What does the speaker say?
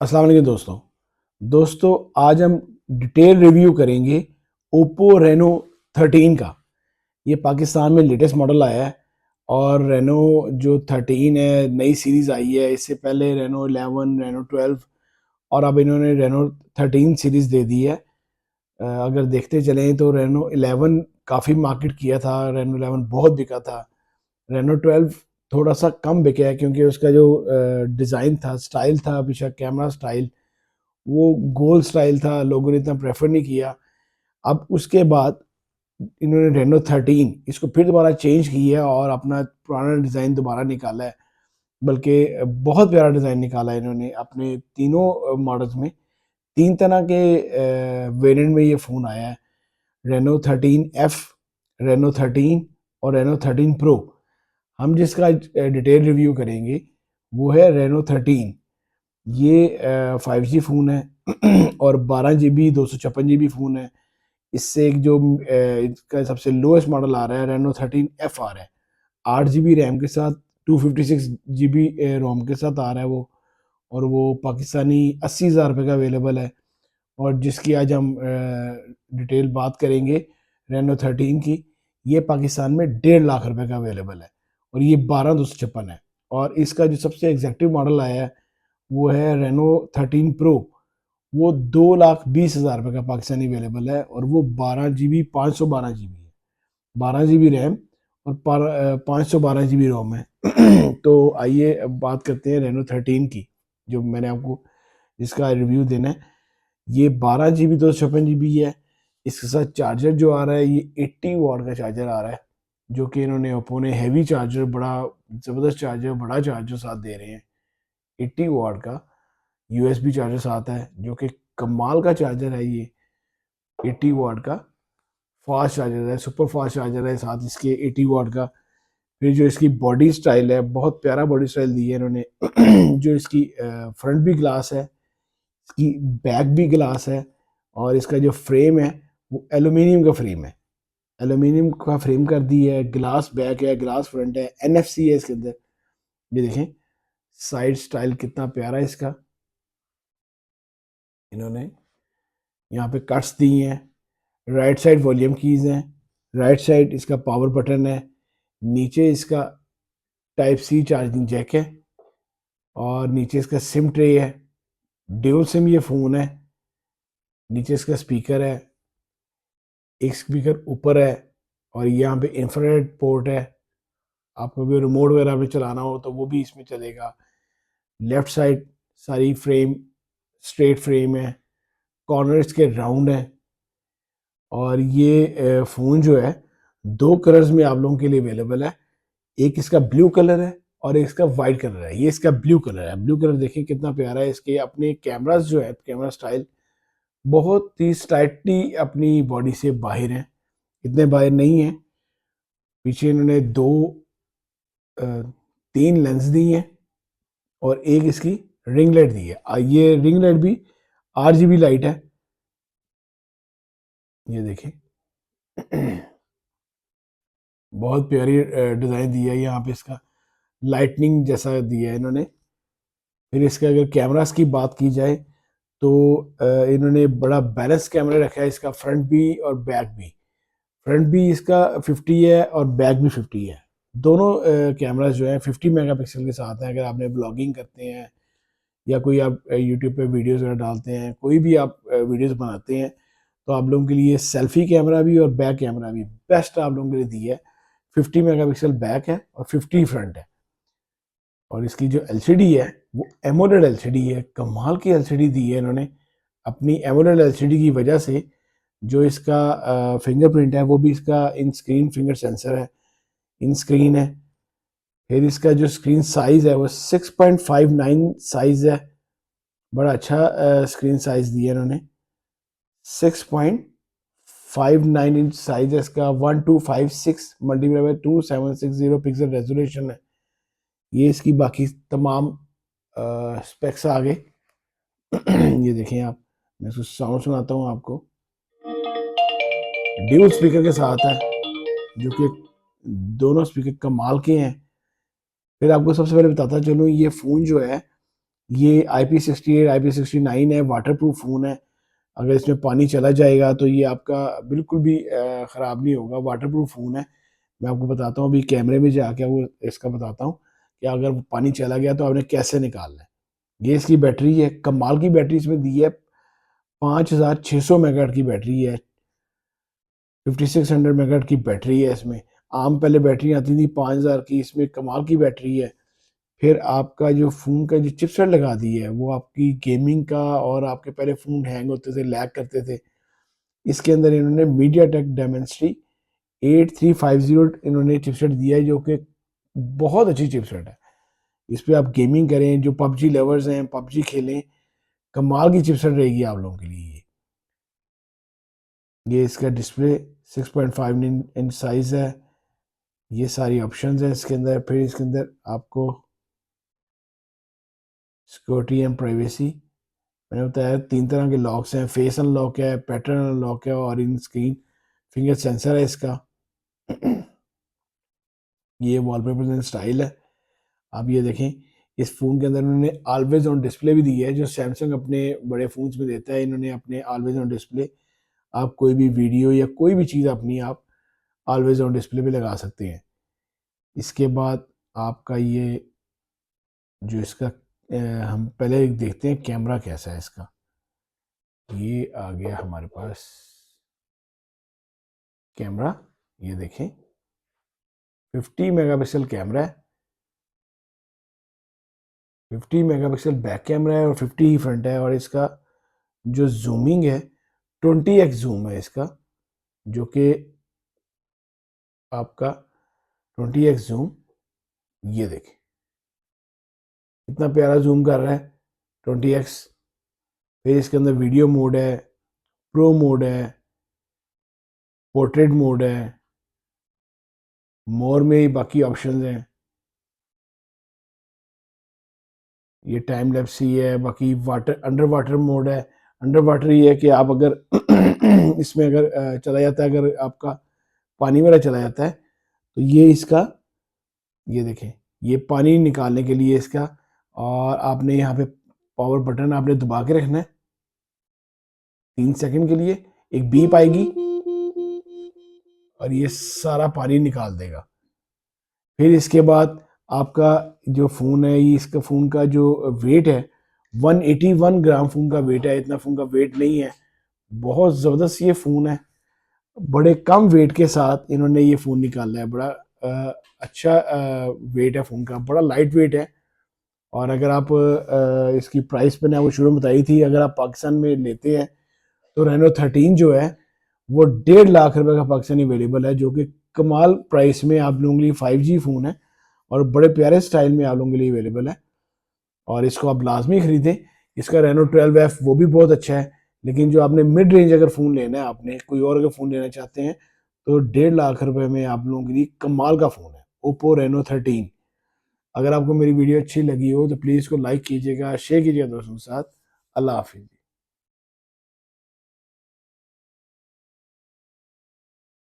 अस्सलाम वालेकुम दोस्तों आज हम डिटेल रिव्यू करेंगे ओप्पो रेनो 13 का। ये पाकिस्तान में लेटेस्ट मॉडल आया है और रेनो जो 13 है नई सीरीज़ आई है। इससे पहले रेनो 11, रेनो 12 और अब इन्होंने रेनो 13 सीरीज़ दे दी है। अगर देखते चलें तो रेनो 11 काफ़ी मार्केट किया था, रेनो 11 बहुत बिका था। रेनो 12 थोड़ा सा कम बिका है क्योंकि उसका जो डिज़ाइन था, स्टाइल था, पीछे कैमरा स्टाइल वो गोल स्टाइल था, लोगों ने इतना प्रेफर नहीं किया। अब उसके बाद इन्होंने रेनो 13 इसको फिर दोबारा चेंज किया है और अपना पुराना डिज़ाइन दोबारा निकाला है, बल्कि बहुत प्यारा डिज़ाइन निकाला है इन्होंने अपने तीनों मॉडल्स में। तीन तरह के वेरिएंट में ये फ़ोन आया है, रेनो 13F, रेनो 13 और रेनो 13 प्रो। हम जिसका डिटेल रिव्यू करेंगे वो है रेनो 13। ये 5G फ़ोन है और 12 GB 256 GB फ़ोन है। इससे एक जो इसका सबसे लोएस्ट मॉडल आ रहा है रेनो 13F आ रहा है, 8 GB रैम के साथ, 256 GB रोम के साथ आ रहा है वो। और वो पाकिस्तानी 80,000 रुपये का अवेलेबल है। और जिसकी आज हम डिटेल बात करेंगे रेनो 13 की, ये पाकिस्तान में 1.5 लाख रुपए का अवेलेबल है और ये 12 256 है। और इसका जो सबसे एग्जैक्टिव मॉडल आया है वो है रेनो 13 प्रो। वो 2,20,000 रुपये का पाकिस्तानी अवेलेबल है और वो 12 GB 512 GB है, 12 GB रैम और 512 GB रोम है। तो आइए अब बात करते हैं रेनो 13 की, जो मैंने आपको इसका रिव्यू देना है। ये 12 GB 256 GB है। इसके साथ चार्जर जो आ रहा है ये 80 वाट का चार्जर आ रहा है, जो कि इन्होंने ओप्पो ने हैवी चार्जर, बड़ा ज़बरदस्त चार्जर, बड़ा चार्जर साथ दे रहे हैं। 80 वाट का USB चार्जर साथ है, जो कि कमाल का चार्जर है। ये 80 वाट का फास्ट चार्जर है, सुपर फास्ट चार्जर है साथ इसके 80 वाट का। फिर जो इसकी बॉडी स्टाइल है, बहुत प्यारा बॉडी स्टाइल दी है इन्होंने। जो इसकी फ्रंट भी ग्लास है, इसकी बैक भी ग्लास है और इसका जो फ्रेम है वो एल्यूमिनियम का फ्रेम है। एल्यूमिनियम का फ्रेम कर दी है, ग्लास बैक है, ग्लास फ्रंट है, NFC है इसके अंदर। ये देखें साइड स्टाइल कितना प्यारा है इसका। इन्होंने यहाँ पे कट्स दी हैं। राइट साइड वॉल्यूम कीज़ हैं, राइट साइड इसका पावर बटन है, नीचे इसका टाइप सी चार्जिंग जैक है और नीचे इसका सिम ट्रे है। ड्यूल सिम ये फ़ोन है। नीचे इसका स्पीकर है, एक स्पीकर ऊपर है और यहाँ पे इंफ्रारेड पोर्ट है। आपको भी रिमोट वगैरह भी चलाना हो तो वो भी इसमें चलेगा। लेफ्ट साइड सारी फ्रेम स्ट्रेट फ्रेम है, कॉर्नर्स के राउंड है। और ये फ़ोन जो है दो कलर्स में आप लोगों के लिए अवेलेबल है। एक इसका ब्लू कलर है और एक इसका वाइट कलर है। ये इसका ब्लू कलर है। ब्लू कलर देखिए कितना प्यारा है। इसके अपने कैमरास जो है, कैमरा स्टाइल बहुत ही स्लाइटली अपनी बॉडी से बाहर है, इतने बाहर नहीं है। पीछे इन्होंने दो अ, तीन लेंस दी हैं और एक इसकी रिंग लाइट दी है। ये रिंग लाइट भी RGB लाइट है। ये देखें बहुत प्यारी डिज़ाइन दी है यहाँ पे। इसका लाइटनिंग जैसा दिया है इन्होंने। फिर इसके अगर कैमरास की बात की जाए तो इन्होंने बड़ा बैलेंस कैमरा रखा है, इसका फ्रंट भी और बैक भी। फ्रंट भी इसका 50 है और बैक भी 50 है। दोनों कैमरास जो है 50 मेगापिक्सल के साथ हैं। अगर आपने ब्लॉगिंग करते हैं या कोई आप यूट्यूब पे वीडियोस वगैरह डालते हैं, कोई भी आप वीडियोस बनाते हैं, तो आप लोगों के लिए सेल्फी कैमरा भी और बैक कैमरा भी बेस्ट आप लोगों के लिए दी है। 50 मेगापिक्सल बैक है और 50 फ्रंट है। और इसकी जो LCD है वो एमोलेड LCD है, कमाल की LCD दी है इन्होंने। अपनी एमोलेड LCD की वजह से जो इसका फिंगरप्रिंट है वो भी इसका इन स्क्रीन फिंगर सेंसर है, इन स्क्रीन है। फिर इसका जो स्क्रीन साइज़ है वो 6.59 साइज़ है। बड़ा अच्छा स्क्रीन साइज़ दिया इन्होंने। 6.59 इंच साइज है इसका। 1256 मल्टीप्लाई बाई 2760 पिक्सल रेजोल्यूशन है। ये इसकी बाकी तमाम स्पेक्स आ गए। ये देखें आप, मैं इसको साउंड सुनाता हूँ आपको। ड्यूल स्पीकर के साथ है, जो कि दोनों स्पीकर कमाल के हैं। फिर आपको सबसे पहले बताता चलूँ, ये फ़ोन जो है ये IP68 IP69 है, वाटरप्रूफ फ़ोन है। अगर इसमें पानी चला जाएगा तो ये आपका बिल्कुल भी ख़राब नहीं होगा, वाटरप्रूफ फ़ोन है। मैं आपको बताता हूँ, अभी कैमरे में जाके वो इसका बताता हूँ कि अगर पानी चला गया तो आपने कैसे निकालना है। ये इसकी बैटरी है, कमाल की बैटरी इसमें दी है, 5600 मेगाहर्ट्ज़ की बैटरी है, 5600 मेगाहर्ट्ज़ की बैटरी है इसमें। आम पहले बैटरी आती थी 5000 की, इसमें कमाल की बैटरी है। फिर आपका जो फ़ोन का जो चिपसेट लगा दी है, वो आपकी गेमिंग का, और आपके पहले फ़ोन हैंग होते थे, लैग करते थे। इसके अंदर इन्होंने मीडियाटेक डायमेंसिटी 8350 इन्होंने चिपसेट दिया है, जो कि बहुत अच्छी चिपसेट है। इस पे आप गेमिंग करें, जो पबजी लवर्स हैं, पबजी खेलें, कमाल की चिपसेट रहेगी आप लोगों के लिए ये। इसका डिस्प्ले 6.5 इंच साइज़ है। ये सारी ऑप्शंस हैं इसके अंदर। फिर इसके अंदर आपको सिक्योरिटी एंड प्राइवेसी, मैंने बताया 3 तरह के लॉक्स हैं, फेस अनलॉक है, पैटर्न अनलॉक है, और इन स्क्रीन फिंगर सेंसर है इसका। ये वॉलपेपर एंड स्टाइल है। आप ये देखें, इस फ़ोन के अंदर इन्होंने ऑलवेज ऑन डिस्प्ले भी दी है, जो सैमसंग अपने बड़े फ़ोन्स में देता है। इन्होंने अपने ऑलवेज ऑन डिस्प्ले, आप कोई भी वीडियो या कोई भी चीज़ अपनी आप ऑलवेज ऑन डिस्प्ले पे लगा सकते हैं। इसके बाद आपका ये जो इसका हम पहले देखते हैं कैमरा कैसा है इसका। ये आ गया हमारे पास कैमरा, ये देखें 50 मेगापिक्सल कैमरा है, 50 मेगापिक्सल बैक कैमरा है और 50 ही फ्रंट है। और इसका जो जूमिंग है 20x जूम है इसका, जो कि आपका 20x जूम, ये देखें कितना प्यारा जूम कर रहा है 20x। फिर इसके अंदर वीडियो मोड है, प्रो मोड है, पोर्ट्रेट मोड है, मोर में ही बाकी ऑप्शंस हैं। ये टाइम लैप्स ही है, बाकी वाटर अंडर वाटर मोड है। अंडर वाटर ये है कि आप अगर इसमें अगर चला जाता है, अगर आपका पानी वाला चला जाता है, तो ये इसका, ये देखें, ये पानी निकालने के लिए इसका, और आपने यहाँ पे पावर बटन आपने दबा के रखना है 3 सेकंड के लिए, एक बीप आएगी और ये सारा पानी निकाल देगा। फिर इसके बाद आपका जो फ़ोन है, ये इसका फ़ोन का जो वेट है 181 ग्राम फ़ोन का वेट है। इतना फ़ोन का वेट नहीं है, बहुत ज़बरदस्त ये फ़ोन है। बड़े कम वेट के साथ इन्होंने ये फ़ोन निकाला है। बड़ा अच्छा वेट है फ़ोन का, बड़ा लाइट वेट है। और अगर आप इसकी प्राइस मैंने आपको शुरू में बताई थी, अगर आप पाकिस्तान में लेते हैं तो रेनो 13 जो है वो 1.5 लाख रुपए का पाकिस्तानी अवेलेबल है, जो कि कमाल प्राइस में आप लोगों के लिए 5G फ़ोन है, और बड़े प्यारे स्टाइल में आप लोगों के लिए अवेलेबल है, और इसको आप लाजमी खरीदें। इसका रेनो 12F वो भी बहुत अच्छा है, लेकिन जो आपने मिड रेंज अगर फ़ोन लेना है, आपने कोई और अगर फ़ोन लेना चाहते हैं, तो 1.5 लाख रुपए में आप लोगों के लिए कमाल का फ़ोन है, ओप्पो रेनो 13। अगर आपको मेरी वीडियो अच्छी लगी हो तो प्लीज़ इसको लाइक कीजिएगा, शेयर कीजिएगा दोस्तों के साथ। अल्लाह हाफिज़।